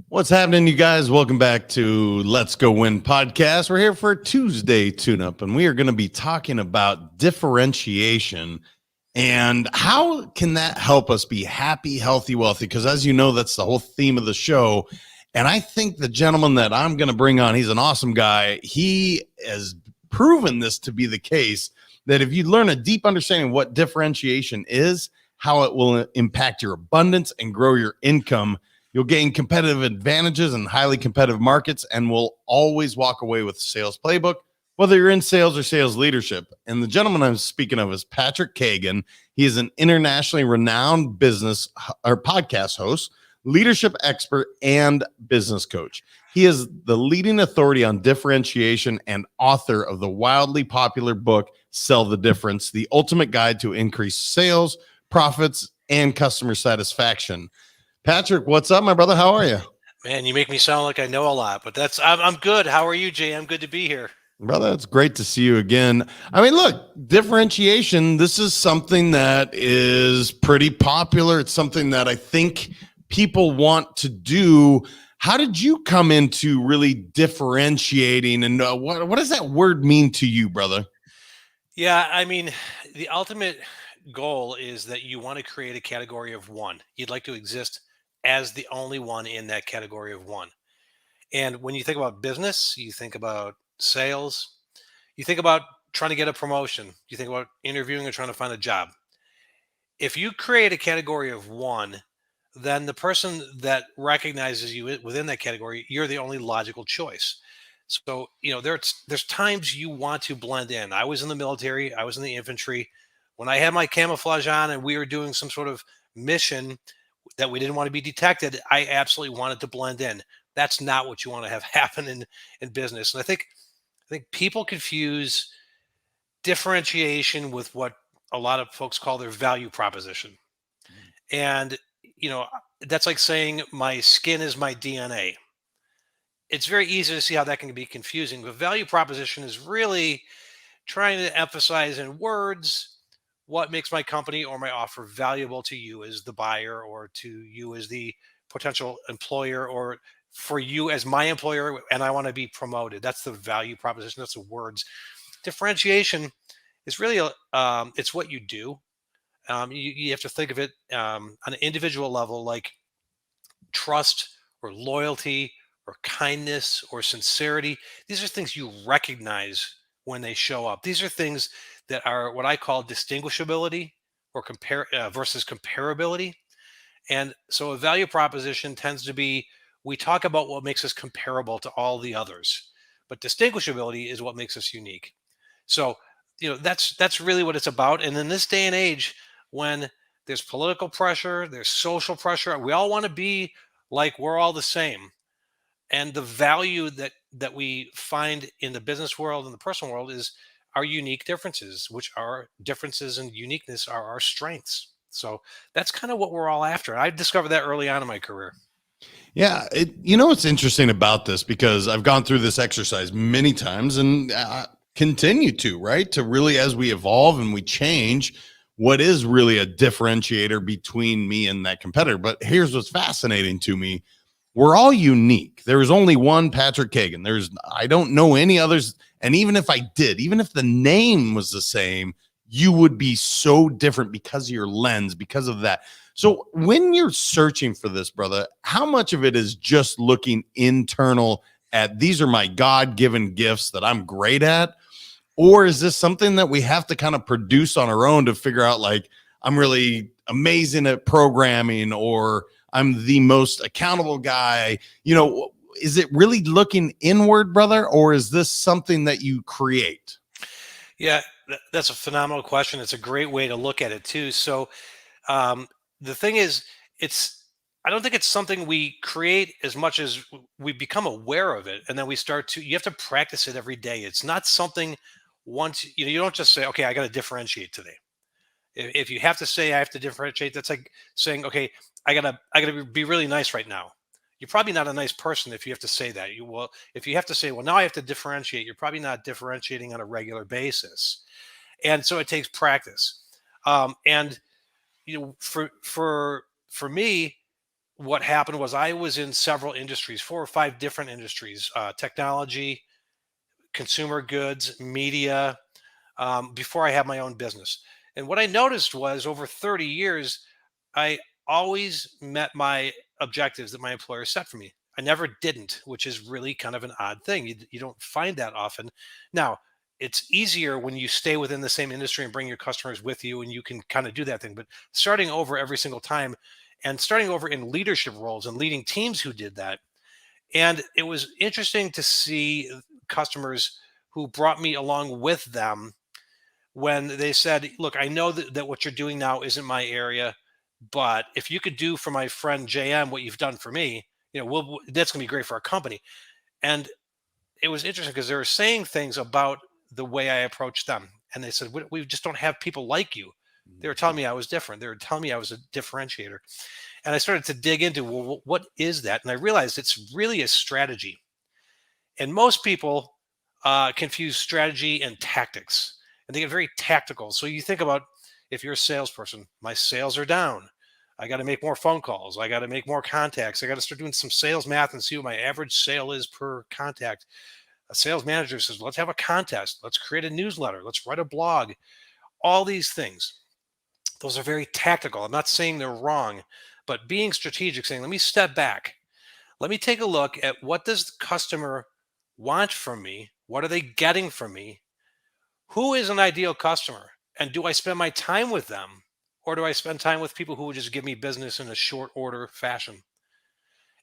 What's happening, you guys? Welcome back to Let's Go Win podcast. We're here for a Tuesday tune-up, and we are going to be talking about differentiation and how can that help us be happy, healthy, wealthy? Because as you know, that's the whole theme of the show. And I think the gentleman that I'm going to bring on, he's an awesome guy. He has proven this to be the case, that if you learn a deep understanding of what differentiation is, how it will impact your abundance and grow your income, you'll gain competitive advantages in highly competitive markets and will always walk away with a sales playbook, whether you're in sales or sales leadership. And the gentleman I'm speaking of is Patrick Kagan. He is an internationally renowned business or podcast host, leadership expert, and business coach. He is the leading authority on differentiation and author of the wildly popular book, Sell the Difference, the ultimate guide to increase sales, profits, and customer satisfaction. Patrick, what's up, my brother? How are you? Man, you make me sound like I know a lot, but I'm good. How are you, Jay? I'm good to be here. Brother, it's great to see you again. I mean, look, differentiation, this is something that is pretty popular. It's something that I think people want to do. How did you come into really differentiating, and what does that word mean to you, brother? Yeah, I mean, the ultimate goal is that you want to create a category of one. You'd like to exist as the only one in that category of one. And when you think about business, you think about sales, you think about trying to get a promotion, you think about interviewing or trying to find a job. If you create a category of one, then the person that recognizes you within that category, you're the only logical choice. So, there's times you want to blend in. I was in the military, I was in the infantry. When I had my camouflage on and we were doing some sort of mission that we didn't want to be detected, I absolutely wanted to blend in. That's not what you want to have happen in business. And I think people confuse differentiation with what a lot of folks call their value proposition. And, you know, that's like saying my skin is my DNA. It's very easy to see how that can be confusing. But value proposition is really trying to emphasize in words what makes my company or my offer valuable to you as the buyer or to you as the potential employer or for you as my employer and I want to be promoted. That's the value proposition. That's the words. Differentiation is really it's what you do. You have to think of it on an individual level, like trust or loyalty or kindness or sincerity. These are things you recognize when they show up. These are things that are what I call distinguishability or compare versus comparability. And so a value proposition tends to be we talk about what makes us comparable to all the others, but distinguishability is what makes us unique. So, that's really what it's about. And in this day and age, when there's political pressure, there's social pressure, we all want to be like we're all the same. And the value that we find in the business world and the personal world is our unique differences, which are differences and uniqueness are our strengths. So that's kind of what we're all after. I discovered that early on in my career. Yeah, you know what's interesting about this, because I've gone through this exercise many times and continue to, right? To really, as we evolve and we change, what is really a differentiator between me and that competitor. But here's what's fascinating to me. We're all unique. There is only one Patrick Kagan. I don't know any others. And even if I did, even if the name was the same, you would be so different because of your lens, because of that. So when you're searching for this, brother, how much of it is just looking internal at these are my God-given gifts that I'm great at? Or is this something that we have to kind of produce on our own to figure out, like, I'm really amazing at programming, or I'm the most accountable guy? Is it really looking inward, brother? Or is this something that you create? Yeah, that's a phenomenal question. It's a great way to look at it too. So um, the thing is, it's I don't think it's something we create as much as we become aware of it, and then we start to. You have to practice it every day. It's not something once you don't just say, "Okay, I got to differentiate today." If you have to say, "I have to differentiate," that's like saying, "Okay, I gotta be really nice right now." You're probably not a nice person if you have to say that. You will if you have to say, "Well, now I have to differentiate." You're probably not differentiating on a regular basis, and so it takes practice. And for me, what happened was I was in several industries, 4 or 5 different industries, technology, consumer goods, media, before I had my own business. And what I noticed was over 30 years, I always met my objectives that my employer set for me. I never didn't, which is really kind of an odd thing. You don't find that often. Now, it's easier when you stay within the same industry and bring your customers with you and you can kind of do that thing. But starting over every single time and starting over in leadership roles and leading teams who did that. And it was interesting to see customers who brought me along with them when they said, "Look, I know that what you're doing now isn't my area, but if you could do for my friend JM what you've done for me, that's going to be great for our company." And it was interesting because they were saying things about the way I approached them, and they said, "We just don't have people like you." They were telling me I was different. They were telling me I was a differentiator, and I started to dig into, well, what is that? And I realized it's really a strategy. And most people confuse strategy and tactics, and they get very tactical. So you think about, if you're a salesperson, my sales are down. I got to make more phone calls. I got to make more contacts. I got to start doing some sales math and see what my average sale is per contact. A sales manager says, let's have a contest. Let's create a newsletter. Let's write a blog. All these things, those are very tactical. I'm not saying they're wrong, but being strategic, saying, let me step back. Let me take a look at, what does the customer want from me? What are they getting from me? Who is an ideal customer? And do I spend my time with them? Or do I spend time with people who will just give me business in a short order fashion?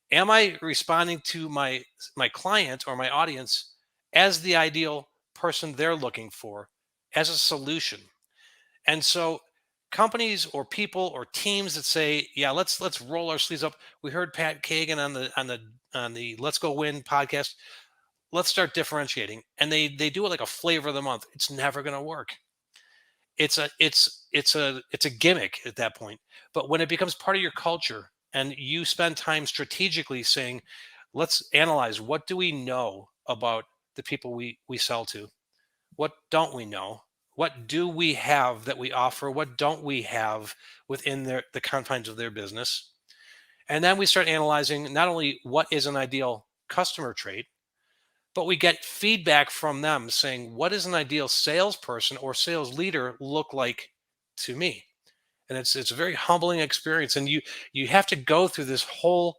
Am I responding to my client or my audience as the ideal person they're looking for, as a solution? And so companies or people or teams that say, yeah, let's roll our sleeves up. We heard Pat Kagan on the Let's Go Win podcast. Let's start differentiating. And they do it like a flavor of the month. It's never going to work. It's a gimmick at that point. But when it becomes part of your culture and you spend time strategically saying, let's analyze, what do we know about the people we sell to? What don't we know? What do we have that we offer? What don't we have within the confines of their business? And then we start analyzing not only what is an ideal customer trait, but we get feedback from them saying, what does an ideal salesperson or sales leader look like to me? And it's a very humbling experience. And you have to go through this whole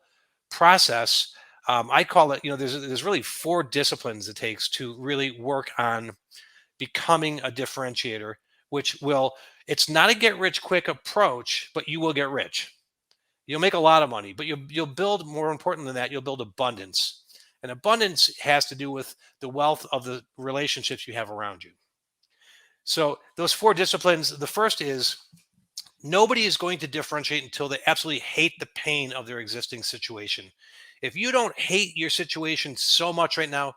process. I call it, there's really 4 disciplines it takes to really work on becoming a differentiator, which it's not a get rich quick approach, but you will get rich. You'll make a lot of money, but you'll build, more important than that, you'll build abundance. And abundance has to do with the wealth of the relationships you have around you. So those 4 disciplines, the first is, nobody is going to differentiate until they absolutely hate the pain of their existing situation. If you don't hate your situation so much right now,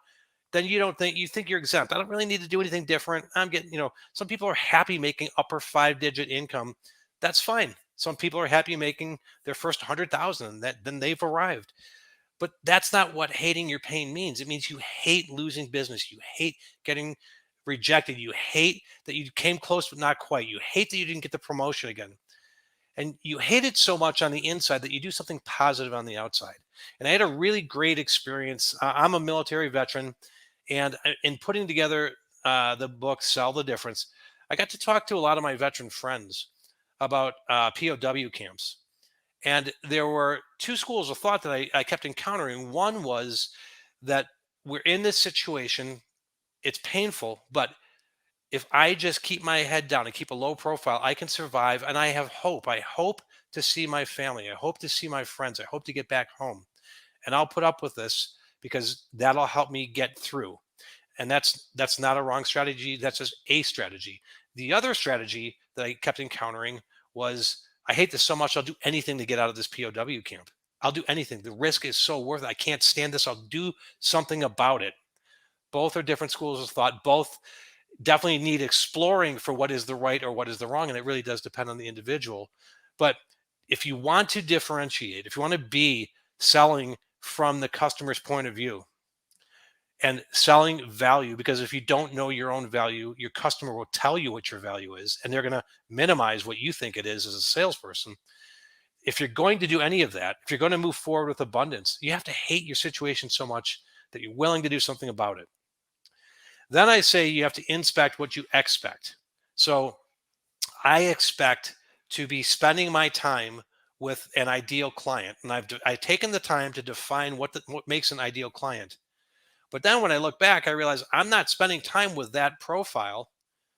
then you think you're exempt. I don't really need to do anything different. I'm getting, some people are happy making upper 5-digit income. That's fine. Some people are happy making their first 100,000. Then they've arrived. But that's not what hating your pain means. It means you hate losing business. You hate getting rejected. You hate that you came close but not quite. You hate that you didn't get the promotion again. And you hate it so much on the inside that you do something positive on the outside. And I had a really great experience. I'm a military veteran, and in putting together the book Sell the Difference, I got to talk to a lot of my veteran friends about POW camps. And there were 2 schools of thought that I kept encountering. One was that we're in this situation, it's painful, but if I just keep my head down and keep a low profile, I can survive, and I have hope. I hope to see my family. I hope to see my friends. I hope to get back home. And I'll put up with this because that'll help me get through. And that's not a wrong strategy. That's just a strategy. The other strategy that I kept encountering was, I hate this so much, I'll do anything to get out of this POW camp. I'll do anything. The risk is so worth it. I can't stand this. I'll do something about it. Both are different schools of thought. Both definitely need exploring for what is the right or what is the wrong. And it really does depend on the individual. But if you want to differentiate, if you want to be selling from the customer's point of view and selling value, because if you don't know your own value, your customer will tell you what your value is, and they're going to minimize what you think it is as a salesperson. if you're going to do any of that, if you're going to move forward with abundance, you have to hate your situation so much that you're willing to do something about it. Then I say you have to inspect what you expect. So I expect to be spending my time with an ideal client, and I've taken the time to define what makes an ideal client. But then when I look back, I realize I'm not spending time with that profile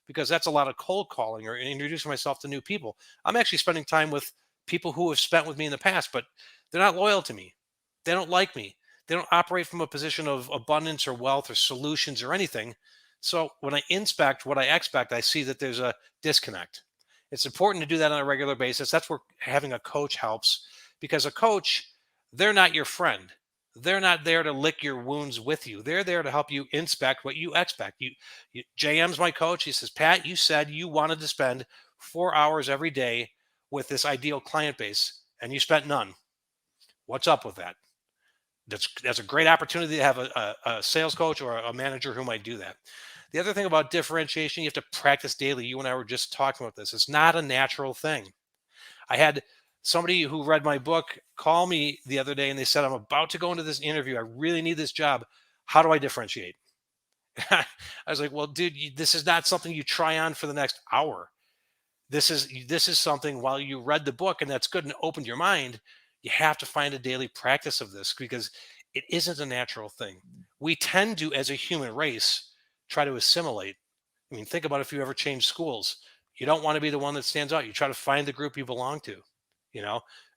because that's a lot of cold calling or introducing myself to new people. I'm actually spending time with people who have spent with me in the past, but they're not loyal to me. They don't like me. They don't operate from a position of abundance or wealth or solutions or anything. So when I inspect what I expect, I see that there's a disconnect. It's important to do that on a regular basis. That's where having a coach helps, because a coach, they're not your friend. They're not there to lick your wounds with you. They're there to help you inspect what you expect. JM's my coach. He says, Pat, you said you wanted to spend 4 hours every day with this ideal client base, and you spent none. What's up with that? That's a great opportunity to have a sales coach or a manager who might do that. The other thing about differentiation, you have to practice daily. You and I were just talking about this. It's not a natural thing. I had somebody who read my book call me the other day and they said, I'm about to go into this interview. I really need this job. How do I differentiate? I was like, well, dude, this is not something you try on for the next hour. This is something, while you read the book and that's good and opened your mind, you have to find a daily practice of this, because it isn't a natural thing. We tend to, as a human race, try to assimilate. I mean, think about if you ever change schools. You don't want to be the one that stands out. You try to find the group you belong to.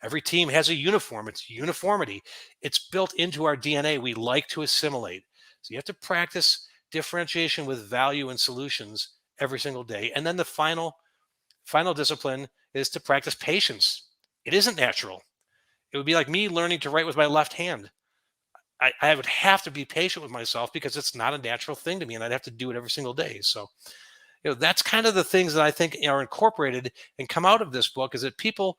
Every team has a uniform. It's uniformity. It's built into our DNA. We like to assimilate. So you have to practice differentiation with value and solutions every single day. And then the final discipline is to practice patience. It isn't natural. It would be like me learning to write with my left hand. I would have to be patient with myself because it's not a natural thing to me, and I'd have to do it every single day. So, that's kind of the things that I think are incorporated and come out of this book, is that people,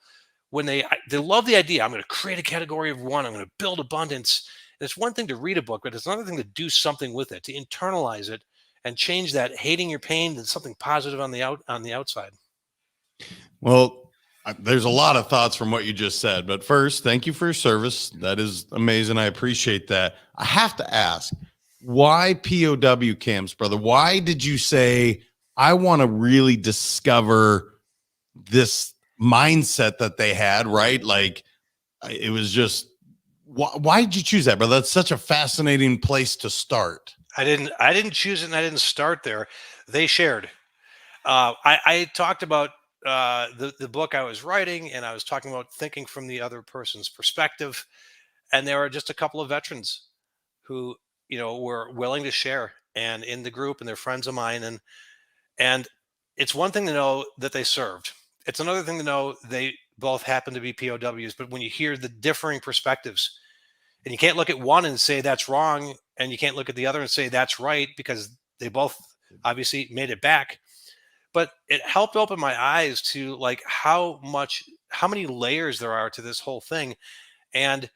when they love the idea, I'm going to create a category of one, I'm going to build abundance. And it's one thing to read a book, but it's another thing to do something with it, to internalize it and change that hating your pain to something positive on the outside. Well, there's a lot of thoughts from what you just said, but first, thank you for your service. That is amazing. I appreciate that. I have to ask, why POW camps, brother? Why did you say, I want to really discover this mindset that they had, right? Like, it was just, why did you choose that, brother? That's such a fascinating place to start. I didn't choose it, and I didn't start there. They shared. I talked about the book I was writing, and I was talking about thinking from the other person's perspective. And there were just a couple of veterans who, were willing to share, and in the group, and they're friends of mine. And it's one thing to know that they served. It's another thing to know they both happen to be POWs. But when you hear the differing perspectives, and you can't look at one and say that's wrong, and you can't look at the other and say that's right, because they both obviously made it back. But it helped open my eyes to like how many layers there are to this whole thing. And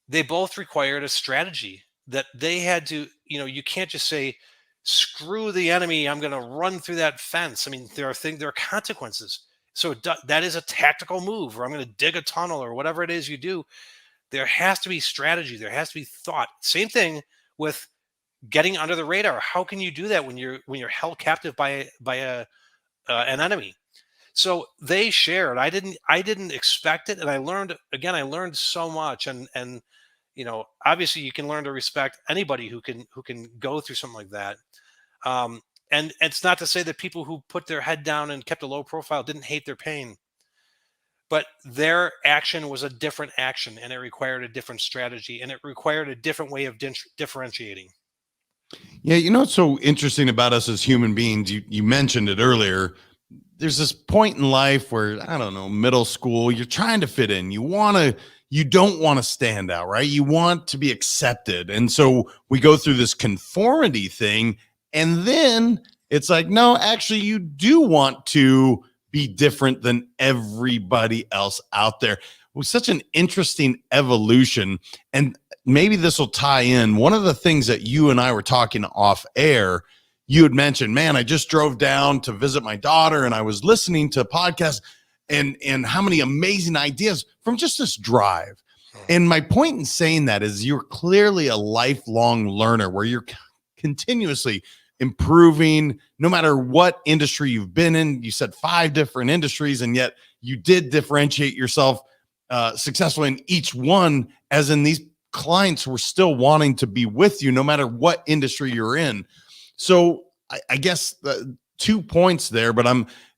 they both required a strategy that they had to, you can't just say, screw the enemy, I'm going to run through that fence. I mean, there are consequences. So that is a tactical move, or I'm going to dig a tunnel, or whatever it is you do. There has to be strategy. There has to be thought. Same thing with getting under the radar. How can you do that when you're held captive by an enemy? So they shared. I didn't expect it, and I learned so much. And obviously you can learn to respect anybody who can go through something like that. And it's not to say that people who put their head down and kept a low profile didn't hate their pain, but their action was a different action, and it required a different strategy, and it required a different way of differentiating. Yeah, what's so interesting about us as human beings, you mentioned it earlier. There's this point in life where, I don't know, middle school, you're trying to fit in. You don't want to stand out, right? You want to be accepted. And so we go through this conformity thing, and then it's like, no, actually, you do want to be different than everybody else out there. It was such an interesting evolution. And maybe this will tie in. One of the things that you and I were talking off air, you had mentioned, man, I just drove down to visit my daughter and I was listening to podcasts, and how many amazing ideas from just this drive. Mhm. And my point in saying that is you're clearly a lifelong learner where you're continuously improving no matter what industry you've been in. You said 5 different industries, and yet you did differentiate yourself successfully in each one, as in these clients were still wanting to be with you no matter what industry you're in. So I guess the 2 points there, but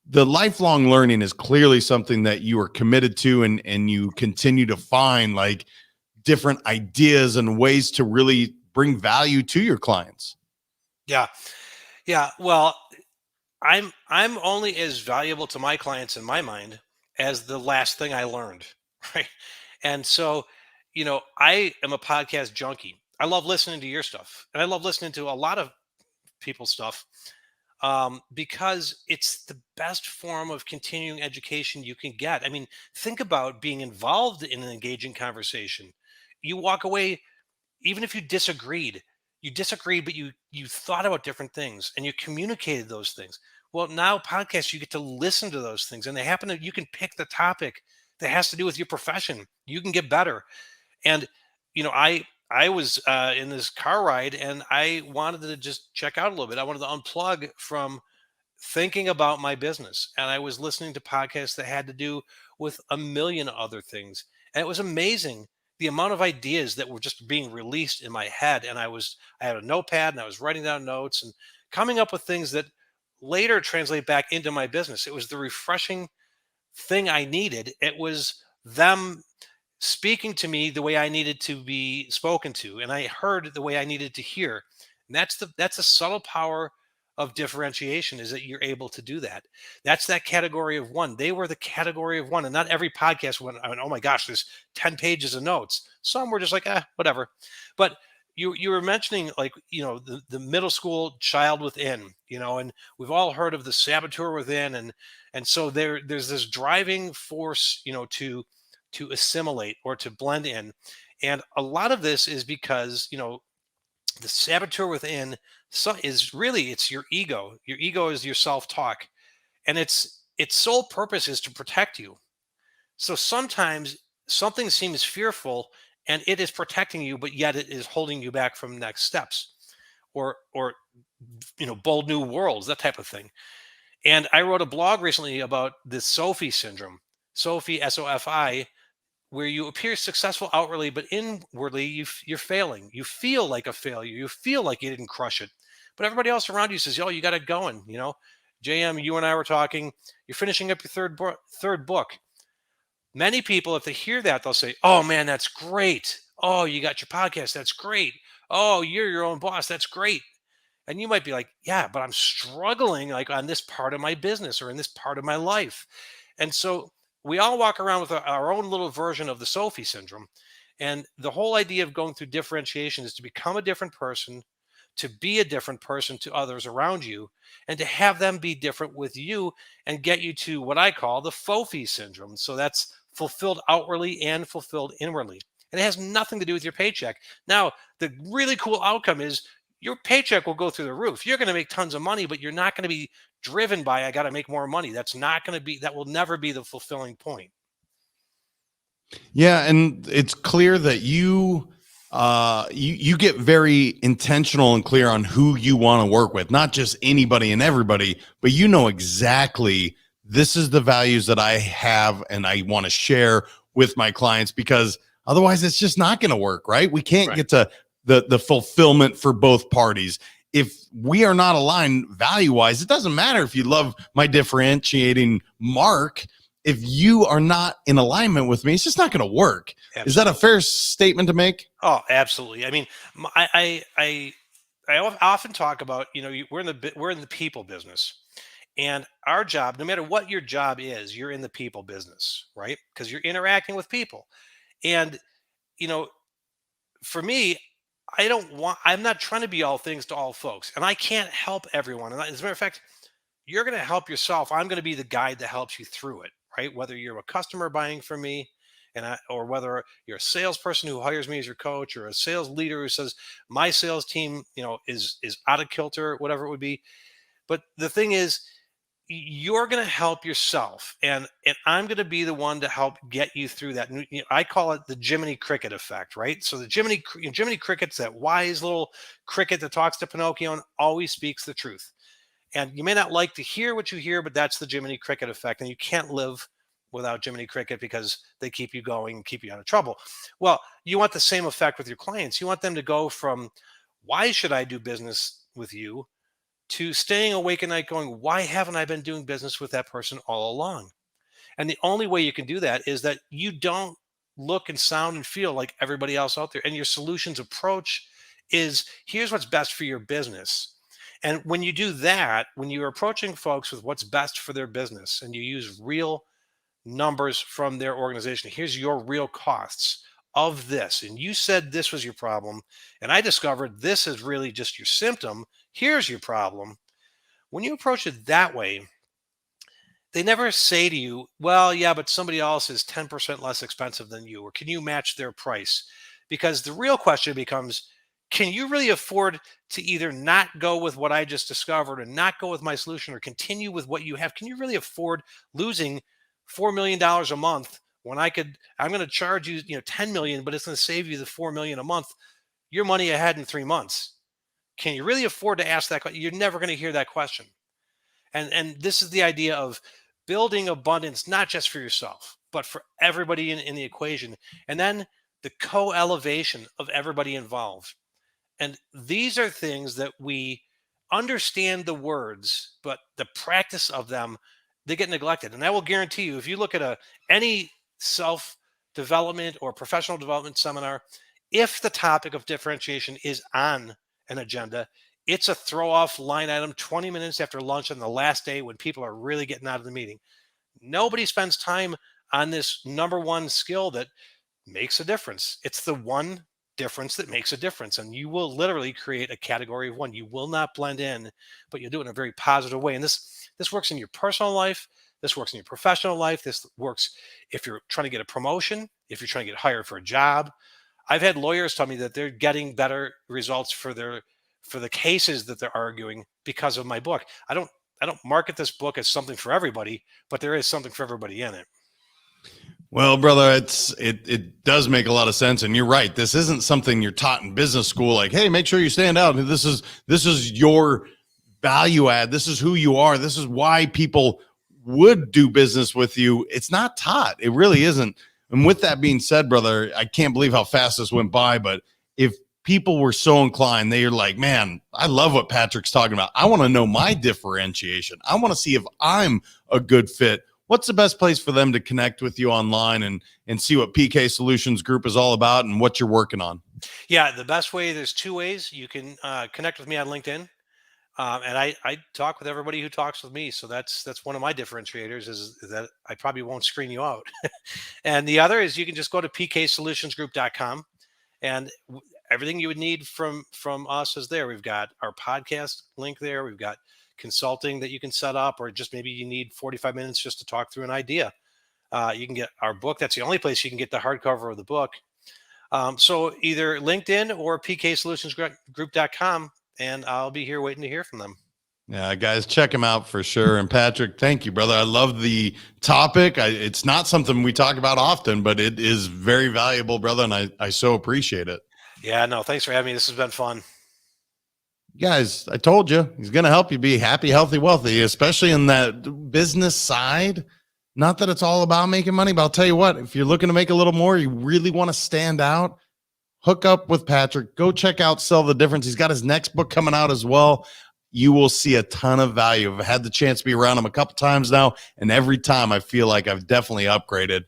the lifelong learning is clearly something that you are committed to, and you continue to find like different ideas and ways to really bring value to your clients. Yeah. Yeah. Well, I'm only as valuable to my clients in my mind as the last thing I learned. Right. And so, I am a podcast junkie. I love listening to your stuff, and I love listening to a lot of people's stuff, because it's the best form of continuing education you can get. I mean, think about being involved in an engaging conversation. You walk away, even if you disagreed, but you thought about different things and you communicated those things. Well, now podcasts, you get to listen to those things, and you can pick the topic that has to do with your profession. You can get better. And I was in this car ride, and I wanted to just check out a little bit. I wanted to unplug from thinking about my business, and I was listening to podcasts that had to do with a million other things. And it was amazing the amount of ideas that were just being released in my head. And I had a notepad, and I was writing down notes and coming up with things that later translate back into my business. It was the refreshing thing I needed. It was them speaking to me the way I needed to be spoken to, and I heard the way I needed to hear. And that's a subtle power of differentiation, is that you're able to do that. That's that category of one. They were the category of one, and not every podcast went, oh my gosh, there's 10 pages of notes. Some were just like, whatever. But you were mentioning, like, the middle school child within, and we've all heard of the saboteur within, and so there's this driving force, to assimilate or to blend in. And a lot of this is because, the saboteur within, is really, it's your ego. Your ego is your self-talk, and its sole purpose is to protect you. So sometimes something seems fearful, and it is protecting you, but yet it is holding you back from next steps, or bold new worlds, that type of thing. And I wrote a blog recently about the Sophie syndrome. Sophie, SOFI, where you appear successful outwardly, but inwardly you're failing. You feel like a failure. You feel like you didn't crush it, but everybody else around you says, "Yo, you got it going." JM, you and I were talking. You're finishing up your third book. Many people, if they hear that, they'll say, "Oh man, that's great. Oh, you got your podcast. That's great. Oh, you're your own boss. That's great." And you might be like, "Yeah, but I'm struggling, like, on this part of my business or in this part of my life." And so we all walk around with our own little version of the Sophie syndrome. And the whole idea of going through differentiation is to become a different person, to be a different person to others around you, and to have them be different with you, and get you to what I call the Fofi syndrome. So that's fulfilled outwardly and fulfilled inwardly. And it has nothing to do with your paycheck. Now, the really cool outcome is your paycheck will go through the roof. You're going to make tons of money, but you're not going to be driven by, I got to make more money. That will never be the fulfilling point. Yeah, and it's clear that you get very intentional and clear on who you want to work with, not just anybody and everybody, but you know exactly this is the values that I have and I want to share with my clients, because otherwise it's just not going to work, right? We can't Right. get to the fulfillment for both parties. If we are not aligned value-wise, it doesn't matter if you love my differentiating mark. If you are not in alignment with me, it's just not going to work. Absolutely. Is that a fair statement to make? Oh, absolutely. I mean, I often talk about, we're in the people business, and our job, no matter what your job is, you're in the people business, right? Because you're interacting with people. And, you know, for me, I'm not trying to be all things to all folks, and I can't help everyone. And as a matter of fact, you're going to help yourself. I'm going to be the guide that helps you through it, right? Whether you're a customer buying from me, or whether you're a salesperson who hires me as your coach, or a sales leader who says my sales team, is out of kilter, whatever it would be. But the thing is, you're going to help yourself, and I'm going to be the one to help get you through that. I call it the Jiminy Cricket effect, right? So the Jiminy Cricket's that wise little cricket that talks to Pinocchio and always speaks the truth. And you may not like to hear what you hear, but that's the Jiminy Cricket effect. And you can't live without Jiminy Cricket because they keep you going and keep you out of trouble. Well, you want the same effect with your clients. You want them to go from, why should I do business with you, to staying awake at night going, why haven't I been doing business with that person all along? And the only way you can do that is that you don't look and sound and feel like everybody else out there. And your solutions approach is, here's what's best for your business. And when you do that, when you're approaching folks with what's best for their business and you use real numbers from their organization, here's your real costs of this. And you said this was your problem. And I discovered this is really just your symptom. Here's your problem. When you approach it that way, they never say to you, well, yeah, but somebody else is 10% less expensive than you, or can you match their price? Because the real question becomes, can you really afford to either not go with what I just discovered and not go with my solution, or continue with what you have? Can you really afford losing $4 million a month when I'm going to charge you, 10 million, but it's going to save you the 4 million a month, your money ahead in 3 months? Can you really afford to ask that question? You're never going to hear that question. And this is the idea of building abundance, not just for yourself, but for everybody in the equation. And then the co-elevation of everybody involved. And these are things that we understand the words, but the practice of them, they get neglected. And I will guarantee you, if you look at any self-development or professional development seminar, if the topic of differentiation is on an agenda, it's a throw off line item 20 minutes after lunch on the last day when people are really getting out of the meeting. Nobody spends time on this number one skill that makes a difference. It's the one difference that makes a difference. And you will literally create a category of one. You will not blend in, but you'll do it in a very positive way. And this works in your personal life. This works in your professional life. This works if you're trying to get a promotion, if you're trying to get hired for a job. I've had lawyers tell me that they're getting better results for the cases that they're arguing because of my book. I don't market this book as something for everybody, but there is something for everybody in it. Well, brother, it does make a lot of sense, and you're right. This isn't something you're taught in business school. Like, hey, make sure you stand out. This is your value add. This is who you are. This is why people would do business with you. It's not taught. It really isn't. And with that being said, brother, I can't believe how fast this went by. But if people were so inclined, they're like, man, I love what Patrick's talking about. I want to know my differentiation. I want to see if I'm a good fit. What's the best place for them to connect with you online and see what PK Solutions Group is all about and what you're working on? Yeah, the best way, there's two ways. You can connect with me on LinkedIn. And I talk with everybody who talks with me. So that's one of my differentiators, is that I probably won't screen you out. And the other is you can just go to pksolutionsgroup.com, and everything you would need from us is there. We've got our podcast link there. We've got consulting that you can set up, or just maybe you need 45 minutes just to talk through an idea. You can get our book. That's the only place you can get the hardcover of the book. So either LinkedIn or pksolutionsgroup.com, and I'll be here waiting to hear from them. Yeah, guys, check him out for sure. And Patrick, thank you, brother. I love the topic. It's not something we talk about often, but it is very valuable, brother, and I so appreciate it. Yeah, no, thanks for having me. This has been fun. Guys, I told you, he's going to help you be happy, healthy, wealthy, especially in that business side. Not that it's all about making money, but I'll tell you what, if you're looking to make a little more, you really want to stand out, hook up with Patrick. Go check out Sell the Difference. He's got his next book coming out as well. You will see a ton of value. I've had the chance to be around him a couple times now, and every time I feel like I've definitely upgraded.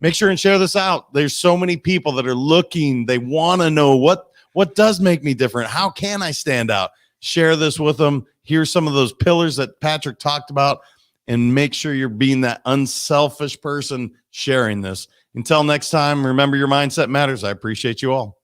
Make sure and share this out. There's so many people that are looking. They want to know what does make me different. How can I stand out? Share this with them. Here's some of those pillars that Patrick talked about, and make sure you're being that unselfish person sharing this. Until next time, remember, your mindset matters. I appreciate you all.